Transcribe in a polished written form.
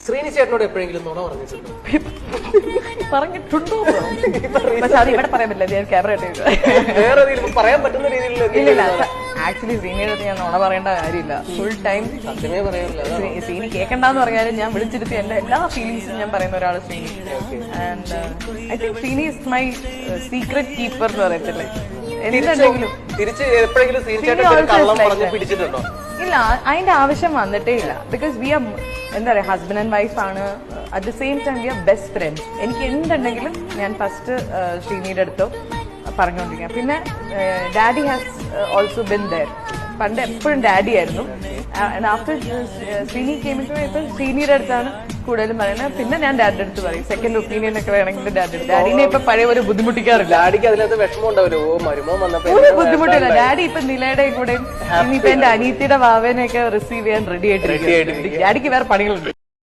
ശ്രീനി ചേട്ടനോട് എപ്പോഴെങ്കിലും നുണ പറഞ്ഞിട്ടുണ്ടോ? പറഞ്ഞിട്ടുണ്ടോ? പക്ഷെ അത് ഇവിടെ പറയാൻ പറ്റില്ല, ഞാൻ ക്യാമറ വേറെ ഏതെങ്കിലും പറയാൻ പറ്റുന്ന രീതിയിൽ ഇല്ലില്ല. ആക്ച്വലി ശ്രീനിയുടെ അടുത്ത് ഞാൻ നുണ പറയേണ്ട കാര്യമില്ല. ഫുൾ ടൈം സത്യമേ പറയാറില്ല. ശ്രീനി കേൾക്കണ്ടെന്ന് പറഞ്ഞാലും ഞാൻ വിളിച്ചിരുത്തി എന്റെ എല്ലാ ഫീലിംഗ്സും ഞാൻ പറയുന്ന ഒരാള് Sreeni. And I think Sreeni is my secret keeper എന്ന് പറയത്തില്ലേ. എന്തുണ്ടെങ്കിലും തിരിച്ച് എപ്പോഴെങ്കിലും ശ്രീനി ചേട്ടൻ കള്ളം പറഞ്ഞ് പിടിച്ചിട്ടുണ്ടോ? ഇല്ല, അതിന്റെ ആവശ്യം വന്നിട്ടേ ഇല്ല. ബിക്കോസ് വി ആർ എന്താ പറയാ, ഹസ്ബൻഡ് ആൻഡ് വൈഫ് ആണ്. At the same time we are best friends. എനിക്ക് എന്തുണ്ടെങ്കിലും ഞാൻ ഫസ്റ്റ് ശ്രീനിയുടെ അടുത്തോ പറഞ്ഞുകൊണ്ടിരിക്കുക. പിന്നെ daddy has also been there. പണ്ട് എപ്പോഴും ഡാഡി ആയിരുന്നു. ആഫ്റ്റർ ശ്രീനി കേമിട്ട് ഇപ്പൊ ശ്രീനിയുടെ അടുത്താണ് കൂടുതലും പറയുന്നത്. പിന്നെ ഞാൻ ഡാഡിയുടെ അടുത്ത് പറയും. സെക്കൻഡ് ഒപ്പീനിയൻ ഒക്കെ വേണമെങ്കിൽ ഡാഡിനെ ഇപ്പൊ പഴയ ഒരു ബുദ്ധിമുട്ടിക്കാറില്ല. ഡാഡിക്ക് അതിനകത്ത് വിഷമം ഉണ്ടാവില്ല. ഓ മരുമോൻ വന്നപ്പോ ഒരു ബുദ്ധിമുട്ടില്ല. ഡാഡി ഇപ്പൊ നിലയുടെയും കൂടെ ഇനിയിപ്പൊ എന്റെ അനീത്തിയുടെ വാവേനെയൊക്കെ റിസീവ് ചെയ്യാൻ റെഡി ആയിട്ടിരിക്കും. ഡാഡിക്ക് വേറെ പണികളുണ്ട്.